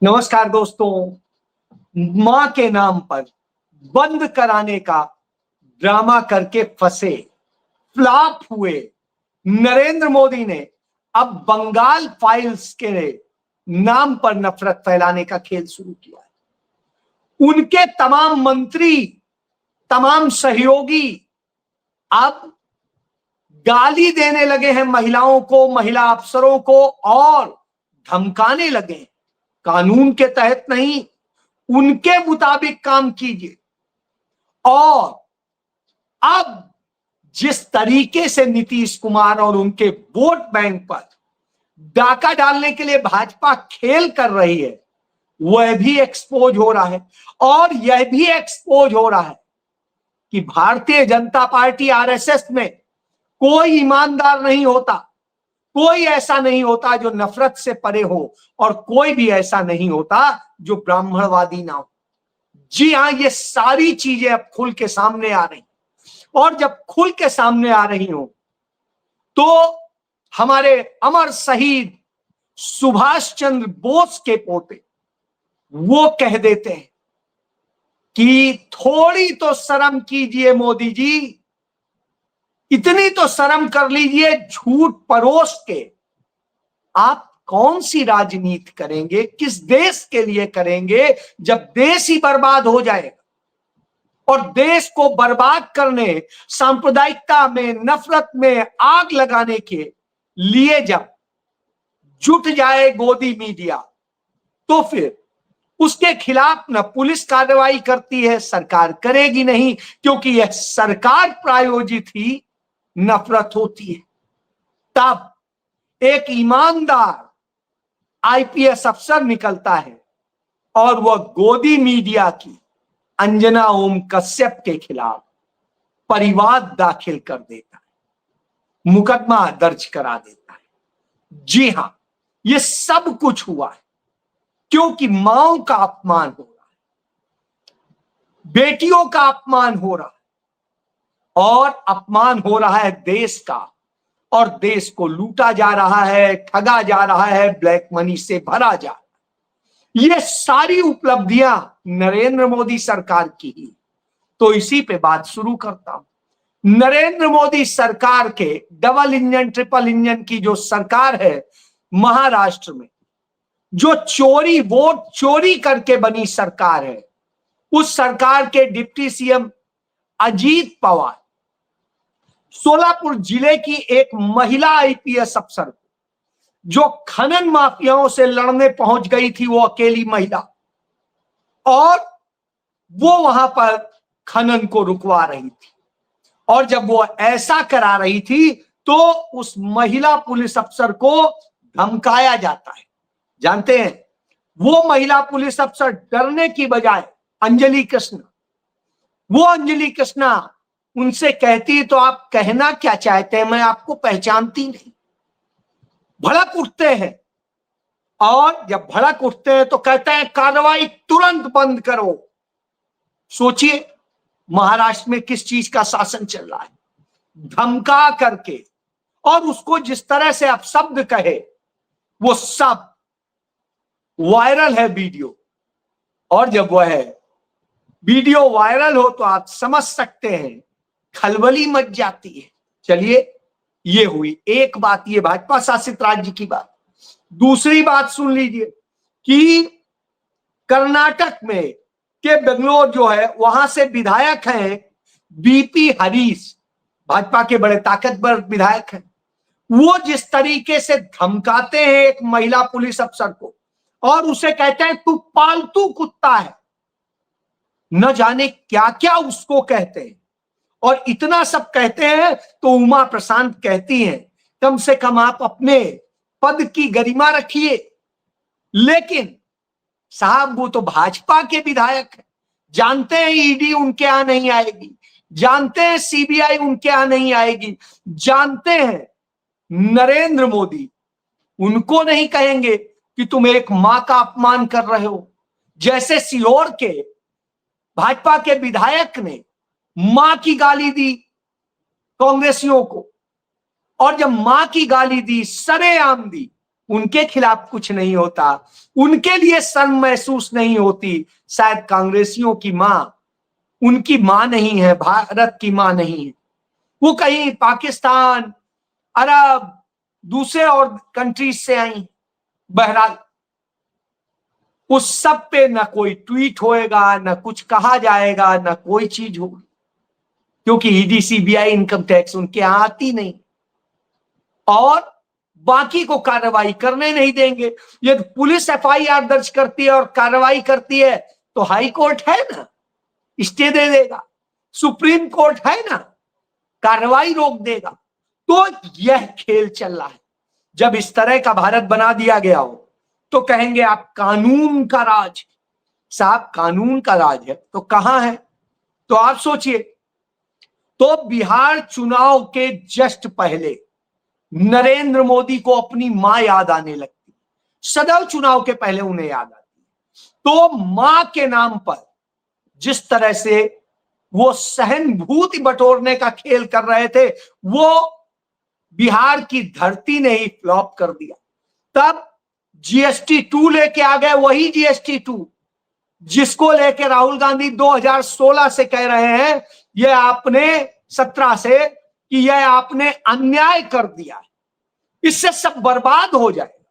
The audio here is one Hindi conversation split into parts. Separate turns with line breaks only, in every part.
नमस्कार दोस्तों। मां के नाम पर बंद कराने का ड्रामा करके फंसे, फ्लॉप हुए नरेंद्र मोदी ने अब बंगाल फाइल्स के नाम पर नफरत फैलाने का खेल शुरू किया है। उनके तमाम मंत्री, तमाम सहयोगी अब गाली देने लगे हैं महिलाओं को, महिला अफसरों को, और धमकाने लगे हैं। कानून के तहत नहीं, उनके मुताबिक काम कीजिए। और अब जिस तरीके से नीतीश कुमार और उनके वोट बैंक पर डाका डालने के लिए भाजपा खेल कर रही है, वह भी एक्सपोज हो रहा है। और यह भी एक्सपोज हो रहा है कि भारतीय जनता पार्टी आरएसएस में कोई ईमानदार नहीं होता, कोई ऐसा नहीं होता जो नफरत से परे हो, और कोई भी ऐसा नहीं होता जो ब्राह्मणवादी ना हो। जी हां, ये सारी चीजें अब खुल के सामने आ रही, और जब खुल के सामने आ रही हो तो हमारे अमर शहीद सुभाष चंद्र बोस के पोते वो कह देते हैं कि थोड़ी तो शर्म कीजिए मोदी जी, इतनी तो शर्म कर लीजिए। झूठ परोस के आप कौन सी राजनीति करेंगे, किस देश के लिए करेंगे, जब देश ही बर्बाद हो जाएगा। और देश को बर्बाद करने, सांप्रदायिकता में, नफरत में आग लगाने के लिए जब जुट जाए गोदी मीडिया, तो फिर उसके खिलाफ न पुलिस कार्रवाई करती है, सरकार करेगी नहीं, क्योंकि यह सरकार प्रायोजित ही नफरत होती है। तब एक ईमानदार आईपीएस अफसर निकलता है और वह गोदी मीडिया की अंजना ओम कश्यप के खिलाफ परिवाद दाखिल कर देता है, मुकदमा दर्ज करा देता है। जी हां, यह सब कुछ हुआ है क्योंकि माओं का अपमान हो रहा है, बेटियों का अपमान हो रहा है, और अपमान हो रहा है देश का, और देश को लूटा जा रहा है, ठगा जा रहा है, ब्लैक मनी से भरा जा रहा है। ये सारी उपलब्धियां नरेंद्र मोदी सरकार की ही। तो इसी पे बात शुरू करता हूं। नरेंद्र मोदी सरकार के डबल इंजन, ट्रिपल इंजन की जो सरकार है महाराष्ट्र में, जो चोरी, वोट चोरी करके बनी सरकार है, उस सरकार के डिप्टी सीएम अजीत पवार सोलापुर जिले की एक महिला आईपीएस अफसर जो खनन माफियाओं से लड़ने पहुंच गई थी, वो अकेली महिला, और वो वहां पर खनन को रुकवा रही थी। और जब वो ऐसा करा रही थी तो उस महिला पुलिस अफसर को धमकाया जाता है। जानते हैं, वो महिला पुलिस अफसर डरने की बजाय अंजलि कृष्णा, वो अंजलि कृष्णा उनसे कहती, तो आप कहना क्या चाहते हैं, मैं आपको पहचानती नहीं। भड़क उठते हैं, और जब भड़क उठते हैं तो कहते हैं कार्रवाई तुरंत बंद करो। सोचिए महाराष्ट्र में किस चीज का शासन चल रहा है। धमका करके, और उसको जिस तरह से अपशब्द कहे, वो सब वायरल है वीडियो। और जब वह वीडियो वायरल हो तो आप समझ सकते हैं खलबली मच जाती है। चलिए, ये हुई एक बात, ये भाजपा शासित राज्य की बात। दूसरी बात सुन लीजिए कि कर्नाटक में के बेंगलोर जो है, वहां से विधायक हैं बीपी हरीश, भाजपा के बड़े ताकतवर विधायक हैं। वो जिस तरीके से धमकाते हैं एक महिला पुलिस अफसर को, और उसे कहते हैं तू पालतू कुत्ता है, न जाने क्या क्या उसको कहते हैं। और इतना सब कहते हैं तो उमा प्रशांत कहती हैं कम से कम आप अपने पद की गरिमा रखिए। लेकिन साहब, वो तो भाजपा के विधायक हैं, जानते हैं ईडी उनके यहां नहीं आएगी, जानते हैं सीबीआई उनके यहां नहीं आएगी, जानते हैं नरेंद्र मोदी उनको नहीं कहेंगे कि तुम एक मां का अपमान कर रहे हो। जैसे सीहोर के भाजपा के विधायक ने मां की गाली दी कांग्रेसियों को, और जब मां की गाली दी, सरेआम दी, उनके खिलाफ कुछ नहीं होता, उनके लिए शर्म महसूस नहीं होती, शायद कांग्रेसियों की मां उनकी मां नहीं है, भारत की मां नहीं है, वो कहीं पाकिस्तान, अरब, दूसरे और कंट्रीज से आई। बहरहाल उस सब पे न कोई ट्वीट होएगा, न कुछ कहा जाएगा, न कोई चीज होगी, क्योंकि ईडी सीबीआई इनकम टैक्स उनके यहां आती नहीं और बाकी को कार्रवाई करने नहीं देंगे। यदि पुलिस एफआईआर दर्ज करती है और कार्रवाई करती है तो हाई कोर्ट है ना, स्टे दे देगा, सुप्रीम कोर्ट है ना, कार्रवाई रोक देगा। तो यह खेल चल रहा है। जब इस तरह का भारत बना दिया गया हो तो कहेंगे आप कानून का राज। साहब कानून का राज है तो कहां है? तो आप सोचिए, तो बिहार चुनाव के जस्ट पहले नरेंद्र मोदी को अपनी मां याद आने लगती, सदैव चुनाव के पहले उन्हें याद आती। तो मां के नाम पर जिस तरह से वो सहानुभूति बटोरने का खेल कर रहे थे, वो बिहार की धरती ने ही फ्लॉप कर दिया। तब जीएसटी 2 लेके आ गए, वही जीएसटी 2 जिसको लेके राहुल गांधी 2016 से कह रहे हैं ये आपने 17 से कि यह आपने अन्याय कर दिया है, इससे सब बर्बाद हो जाएगा।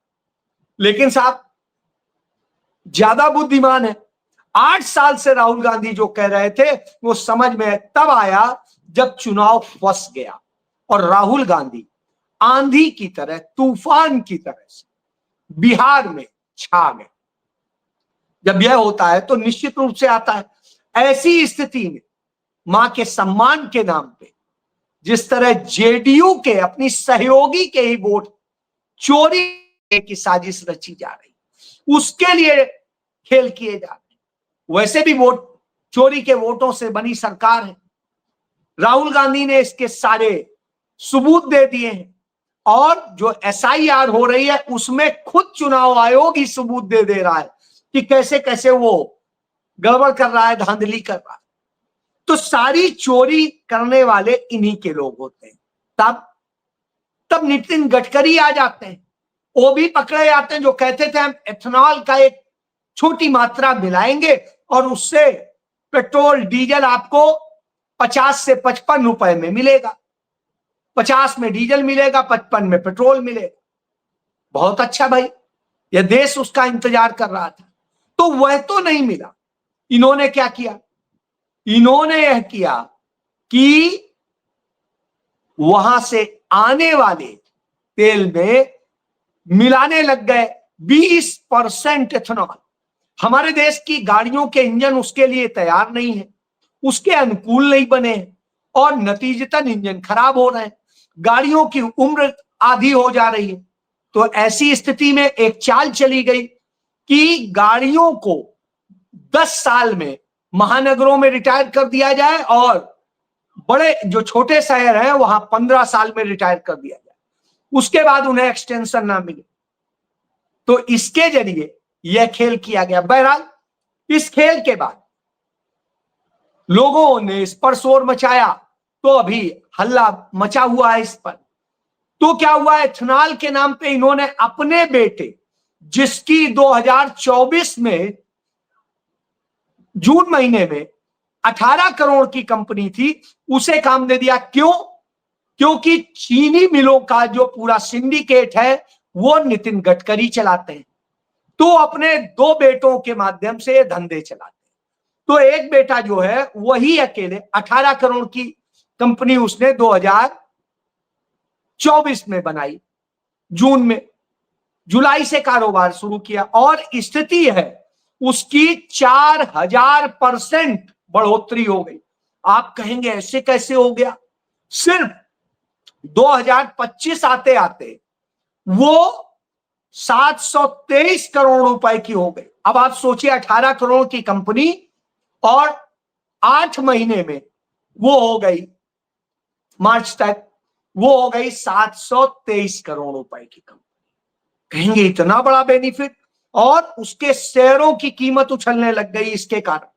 लेकिन साहब ज्यादा बुद्धिमान है। 8 साल से राहुल गांधी जो कह रहे थे वो समझ में तब आया जब चुनाव फंस गया और राहुल गांधी आंधी की तरह, तूफान की तरह से बिहार में छा गए। जब यह होता है तो निश्चित रूप से आता है। ऐसी स्थिति में मां के सम्मान के नाम पे जिस तरह जेडीयू के अपनी सहयोगी के ही वोट चोरी की साजिश रची जा रही, उसके लिए खेल किए जा रहे। वैसे भी वोट चोरी के वोटों से बनी सरकार है। राहुल गांधी ने इसके सारे सबूत दे दिए हैं और जो एसआईआर हो रही है उसमें खुद चुनाव आयोग ही सबूत दे रहा है कि कैसे कैसे वो गड़बड़ कर रहा है, धांधली कर रहा है। तो सारी चोरी करने वाले इन्हीं के लोग होते हैं। तब नितिन गडकरी आ जाते हैं, वो भी पकड़े जाते हैं, जो कहते थे हम एथेनॉल का एक छोटी मात्रा मिलाएंगे और उससे पेट्रोल डीजल आपको 50 से 55 रुपए में मिलेगा, 50 में डीजल मिलेगा, 55 में पेट्रोल मिलेगा। बहुत अच्छा भाई, यह देश उसका इंतजार कर रहा था। तो वह तो नहीं मिला। इन्होंने क्या किया? इन्होंने यह किया कि वहां से आने वाले तेल में मिलाने लग गए 20% एथेनॉल। हमारे देश की गाड़ियों के इंजन उसके लिए तैयार नहीं है, उसके अनुकूल नहीं बने हैं और नतीजतन इंजन खराब हो रहे हैं, गाड़ियों की उम्र आधी हो जा रही है। तो ऐसी स्थिति में एक चाल चली गई कि गाड़ियों को 10 साल में महानगरों में रिटायर कर दिया जाए और बड़े जो छोटे शहर हैं वहां 15 साल में रिटायर कर दिया जाए, उसके बाद उन्हें एक्सटेंशन ना मिले। तो इसके जरिए यह खेल किया गया। बहरहाल इस खेल के बाद लोगों ने इस पर शोर मचाया, तो अभी हल्ला मचा हुआ है इस पर। तो क्या हुआ? एथेनॉल के नाम पे इन्होंने अपने बेटे, जिसकी 2024 में जून महीने में 18 करोड़ की कंपनी थी, उसे काम दे दिया। क्यों? क्योंकि चीनी मिलों का जो पूरा सिंडिकेट है वो नितिन गडकरी चलाते हैं, तो अपने 2 बेटों के माध्यम से धंधे चलाते हैं। तो एक बेटा जो है वही अकेले 18 करोड़ की कंपनी उसने 2024 में बनाई, जून में, जुलाई से कारोबार शुरू किया और स्थिति है उसकी 4000% बढ़ोतरी हो गई। आप कहेंगे ऐसे कैसे हो गया? सिर्फ 2025 आते आते वो 723 करोड़ रुपए की हो गई। अब आप सोचिए 18 करोड़ की कंपनी और 8 महीने में वो हो गई, मार्च तक वो हो गई 723 करोड़ रुपए की कंपनी। कहेंगे इतना बड़ा बेनिफिट, और उसके शेयरों की कीमत उछलने लग गई इसके कारण।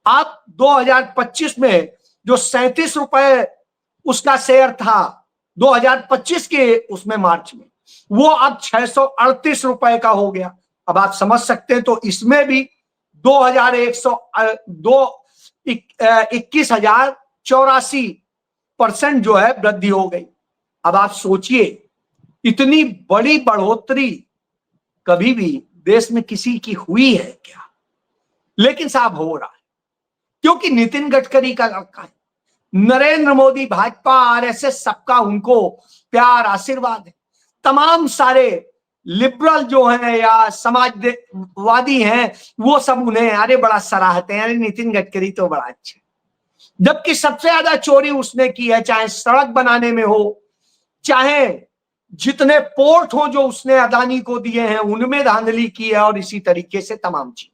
आप 2025 में जो 37 रुपए उसका शेयर था 2025 के उसमें मार्च में, वो अब 638 रुपए का हो गया। अब आप समझ सकते हैं, तो इसमें भी 21,084% जो है वृद्धि हो गई। अब आप सोचिए, इतनी बड़ी बढ़ोतरी कभी भी देश में किसी की हुई है क्या? लेकिन साहब हो रहा है, क्योंकि नितिन गडकरी का लड़का है, नरेंद्र मोदी, भाजपा, आरएसएस, सबका उनको प्यार आशीर्वाद है। तमाम सारे लिबरल जो हैं या समाजवादी हैं, वो सब उन्हें अरे बड़ा सराहते हैं, अरे नितिन गडकरी तो बड़ा अच्छा। जबकि सबसे ज्यादा चोरी उसने की है, चाहे सड़क बनाने में हो, चाहे जितने पोर्ट हो जो उसने अदानी को दिए हैं उनमें धांधली की है, और इसी तरीके से तमाम चीजें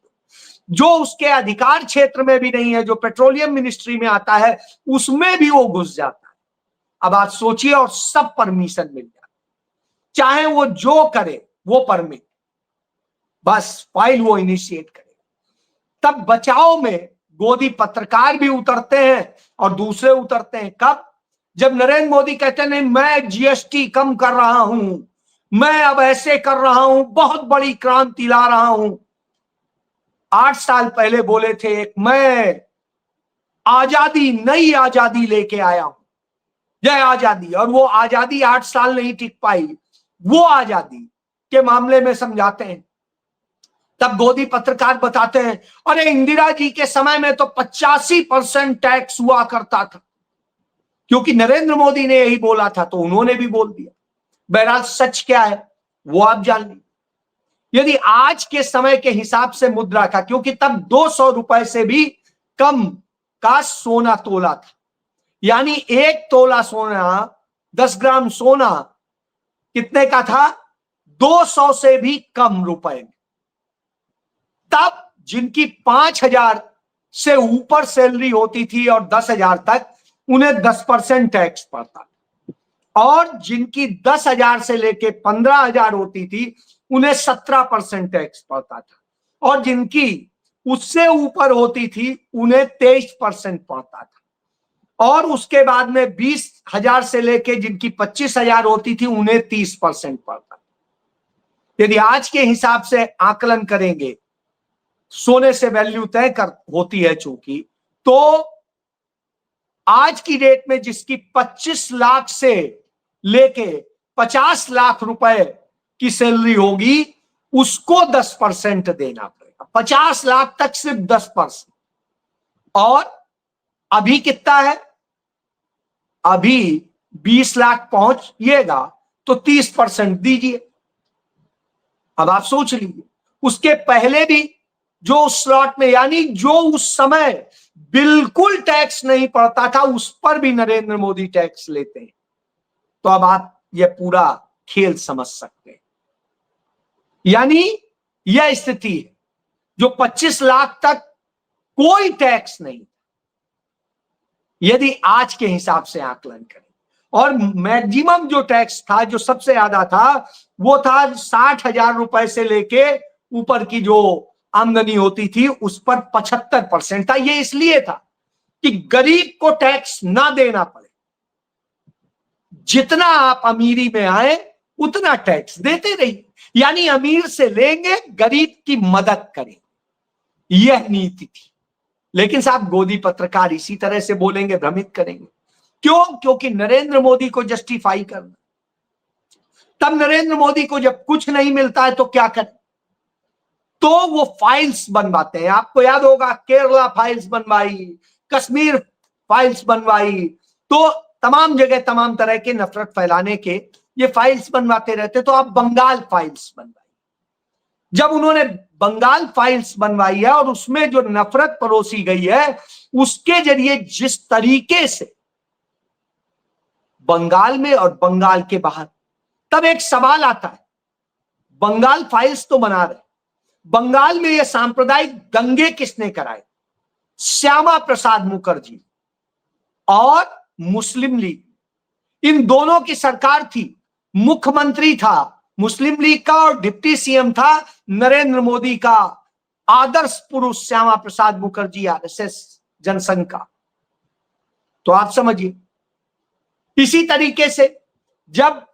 जो उसके अधिकार क्षेत्र में भी नहीं है, जो पेट्रोलियम मिनिस्ट्री में आता है उसमें भी वो घुस जाता है। अब आप सोचिए, और सब परमिशन मिल जाता, चाहे वो जो करे वो परमिट, बस फाइल वो इनिशिएट करे। तब बचाव में गोदी पत्रकार भी उतरते हैं और दूसरे उतरते हैं। कब? जब नरेंद्र मोदी कहते हैं नहीं मैं जीएसटी कम कर रहा हूं, मैं अब ऐसे कर रहा हूं, बहुत बड़ी क्रांति ला रहा हूं। 8 साल पहले बोले थे मैं आजादी, नई आजादी लेके आया हूं, जय आजादी, और वो आजादी 8 साल नहीं टिक पाई। वो आजादी के मामले में समझाते हैं। तब गोदी पत्रकार बताते हैं अरे इंदिरा जी के समय में तो 85% टैक्स हुआ करता था, क्योंकि नरेंद्र मोदी ने यही बोला था तो उन्होंने भी बोल दिया। बहरहाल सच क्या है वो आप जान लीजिए। यदि आज के समय के हिसाब से मुद्रा का, क्योंकि तब 200 रुपए से भी कम का सोना तोला था, यानी 1 तोला सोना, 10 ग्राम सोना कितने का था? 200 से भी कम रुपए में। तब जिनकी 5,000 से ऊपर सैलरी होती थी और 10,000 तक, उन्हें 10% टैक्स पड़ता, और जिनकी 10,000 से लेके 15,000 होती थी उन्हें 17% टैक्स पड़ता था, और जिनकी उससे ऊपर होती थी उन्हें 23% पड़ता था, और उसके बाद में 20,000 से लेके जिनकी 25,000 होती थी उन्हें 30% पड़ता था। यदि आज के हिसाब से आकलन करेंगे, सोने से वैल्यू तय कर होती है चूंकि, तो आज की डेट में जिसकी 25 लाख से लेके 50 लाख रुपए की सैलरी होगी उसको 10% देना पड़ेगा। 50 लाख तक सिर्फ 10%। और अभी कितना है? अभी 20 लाख पहुंचिएगा तो 30% दीजिए। अब आप सोच लीजिए, उसके पहले भी जो उस स्लॉट में, यानी जो उस समय बिल्कुल टैक्स नहीं पड़ता था, उस पर भी नरेंद्र मोदी टैक्स लेते हैं। तो अब आप ये पूरा खेल समझ सकते हैं। यानी यह स्थिति है, जो 25 लाख तक कोई टैक्स नहीं, यदि आज के हिसाब से आकलन करें, और मैक्सिमम जो टैक्स था, जो सबसे ज्यादा था, वो था 60,000 रुपए से लेके ऊपर की जो आमदनी होती थी उस पर 75% था। ये इसलिए था कि गरीब को टैक्स ना देना पड़े, जितना आप अमीरी में आए उतना टैक्स देते रहिए, यानी अमीर से लेंगे, गरीब की मदद करें, यह नीति थी। लेकिन साहब गोदी पत्रकार इसी तरह से बोलेंगे, भ्रमित करेंगे। क्यों? क्योंकि नरेंद्र मोदी को जस्टिफाई करना। तब नरेंद्र मोदी को जब कुछ नहीं मिलता है तो क्या करें? तो वो फाइल्स बनवाते हैं। आपको याद होगा केरला फाइल्स बनवाई, कश्मीर फाइल्स बनवाई, तो तमाम जगह तमाम तरह के नफरत फैलाने के ये फाइल्स बनवाते रहते। तो अब बंगाल फाइल्स बनवाई। जब उन्होंने बंगाल फाइल्स बनवाई है और उसमें जो नफरत परोसी गई है, उसके जरिए जिस तरीके से बंगाल में और बंगाल के बाहर, तब एक सवाल आता है, बंगाल फाइल्स तो बना रहे, बंगाल में ये सांप्रदायिक दंगे किसने कराए? श्यामा प्रसाद मुखर्जी और मुस्लिम लीग, इन दोनों की सरकार थी। मुख्यमंत्री था मुस्लिम लीग का और डिप्टी सीएम था नरेंद्र मोदी का आदर्श पुरुष श्यामा प्रसाद मुखर्जी, आरएसएस जनसंघ का। तो आप समझिए, इसी तरीके से जब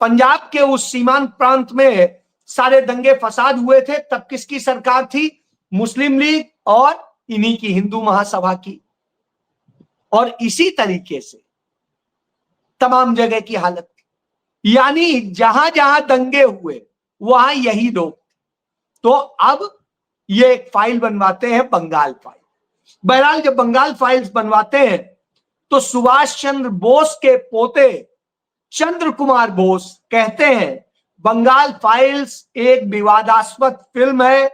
पंजाब के उस सीमांत प्रांत में सारे दंगे फसाद हुए थे, तब किसकी सरकार थी? मुस्लिम लीग और इन्हीं की हिंदू महासभा की। और इसी तरीके से तमाम जगह की हालत थी, यानी जहां जहां दंगे हुए वहां यही लोग। तो अब ये एक फाइल बनवाते हैं, बंगाल फाइल। बहरहाल जब बंगाल फाइल्स बनवाते हैं तो सुभाष चंद्र बोस के पोते चंद्र कुमार बोस कहते हैं बंगाल फाइल्स एक विवादास्पद फिल्म है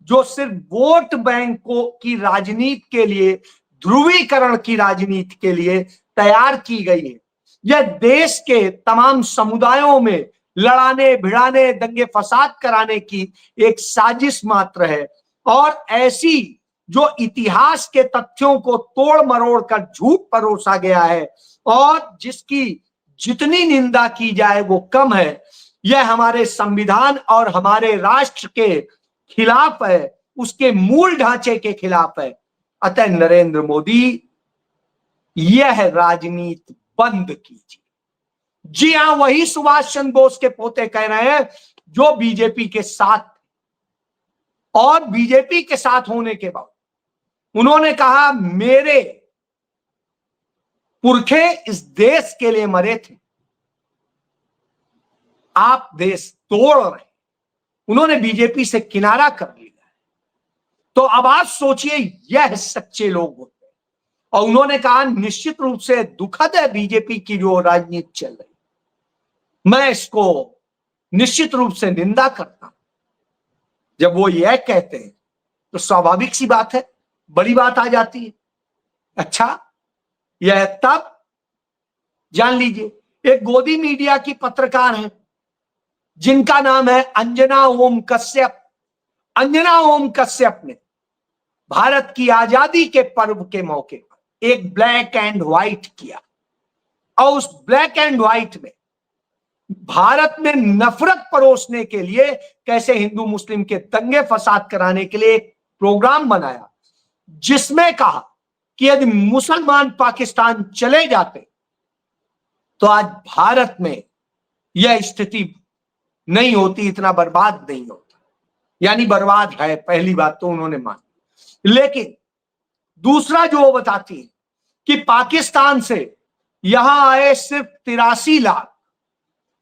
जो सिर्फ वोट बैंकों की राजनीति के लिए, ध्रुवीकरण की राजनीति के लिए तैयार की गई है। यह देश के तमाम समुदायों में लड़ाने भिड़ाने, दंगे फसाद कराने की एक साजिश मात्र है, और ऐसी जो इतिहास के तथ्यों को तोड़ मरोड़ कर झूठ परोसा गया है और जिसकी जितनी निंदा की जाए वो कम है, यह हमारे संविधान और हमारे राष्ट्र के खिलाफ है, उसके मूल ढांचे के खिलाफ है। अतः नरेंद्र मोदी, यह राजनीति बंद कीजिए। जी हां, वही सुभाष चंद्र बोस के पोते कह रहे हैं जो बीजेपी के साथ, और बीजेपी के साथ होने के बाद उन्होंने कहा मेरे पुरखे इस देश के लिए मरे थे, आप देश तोड़ रहे। उन्होंने बीजेपी से किनारा कर लिया है। तो अब आप सोचिए, यह सच्चे लोग होते हैं। और उन्होंने कहा निश्चित रूप से दुखद है बीजेपी की जो राजनीति चल रही, मैं इसको निश्चित रूप से निंदा करता हूं। जब वो यह कहते हैं तो स्वाभाविक सी बात है, बड़ी बात आ जाती है। अच्छा, यह तब जान लीजिए, एक गोदी मीडिया की पत्रकार है जिनका नाम है अंजना ओम कश्यप। अंजना ओम कश्यप ने भारत की आजादी के पर्व के मौके पर एक ब्लैक एंड व्हाइट किया, और उस ब्लैक एंड व्हाइट में भारत में नफरत परोसने के लिए, कैसे हिंदू मुस्लिम के दंगे फसाद कराने के लिए एक प्रोग्राम बनाया, जिसमें कहा कि यदि मुसलमान पाकिस्तान चले जाते तो आज भारत में यह स्थिति नहीं होती, इतना बर्बाद नहीं होता। यानी बर्बाद है, पहली बात तो उन्होंने मानी। लेकिन दूसरा जो वो बताती है कि पाकिस्तान से यहां आए सिर्फ 83 लाख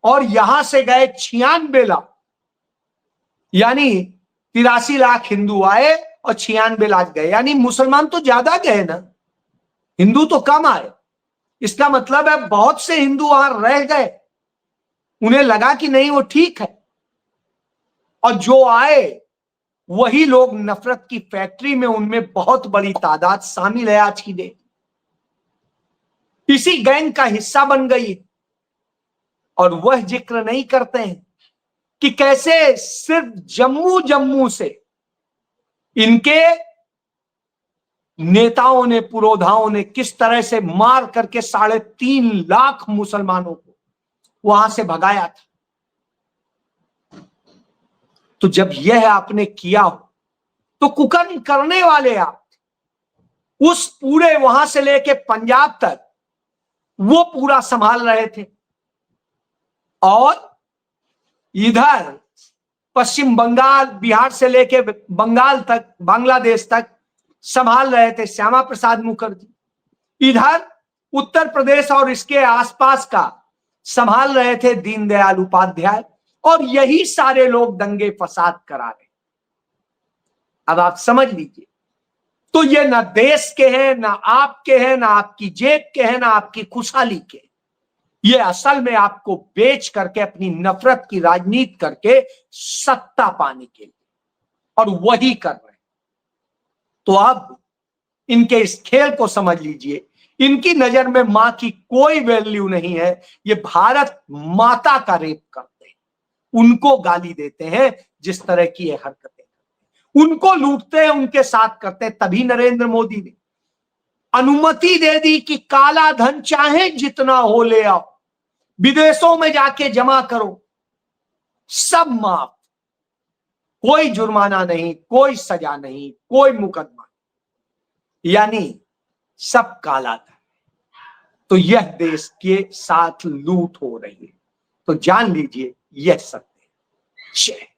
और यहां से गए 96 लाख, यानी 83 लाख हिंदू आए और 96 लाख गए, यानी मुसलमान तो ज्यादा गए ना, हिंदू तो कम आए। इसका मतलब है बहुत से हिंदू वहां रह गए, उन्हें लगा कि नहीं वो ठीक है, और जो आए वही लोग नफरत की फैक्ट्री में, उनमें बहुत बड़ी तादाद शामिल है आज की डेट, इसी गैंग का हिस्सा बन गई। और वह जिक्र नहीं करते हैं कि कैसे सिर्फ जम्मू से इनके नेताओं ने, पुरोधाओं ने किस तरह से मार करके 3.5 लाख मुसलमानों को वहां से भगाया था। तो जब यह आपने किया हो तो कुकर्म करने वाले आप उस पूरे वहां से लेके पंजाब तक वो पूरा संभाल रहे थे, और इधर पश्चिम बंगाल, बिहार से लेके बंगाल तक, बांग्लादेश तक संभाल रहे थे श्यामा प्रसाद मुखर्जी। इधर उत्तर प्रदेश और इसके आसपास का संभाल रहे थे दीनदयाल उपाध्याय, और यही सारे लोग दंगे फसाद करा रहे। अब आप समझ लीजिए, तो ये ना देश के हैं, ना आपके हैं, ना आपकी जेब के हैं, ना आपकी खुशहाली के। ये असल में आपको बेच करके, अपनी नफरत की राजनीति करके सत्ता पाने के लिए, और वही कर रहे हैं। तो अब इनके इस खेल को समझ लीजिए। इनकी नजर में मां की कोई वैल्यू नहीं है। ये भारत माता का रेप करते हैं, उनको गाली देते हैं, जिस तरह की ये हरकतें करते हैं, उनको लूटते हैं, उनके साथ करते हैं। तभी नरेंद्र मोदी ने अनुमति दे दी कि काला धन चाहे जितना हो ले आओ, विदेशों में जाके जमा करो, सब माफ, कोई जुर्माना नहीं, कोई सजा नहीं, कोई मुकदमा, यानी सब काला धन। तो यह देश के साथ लूट हो रही है। तो जान लीजिए यह सत्य है।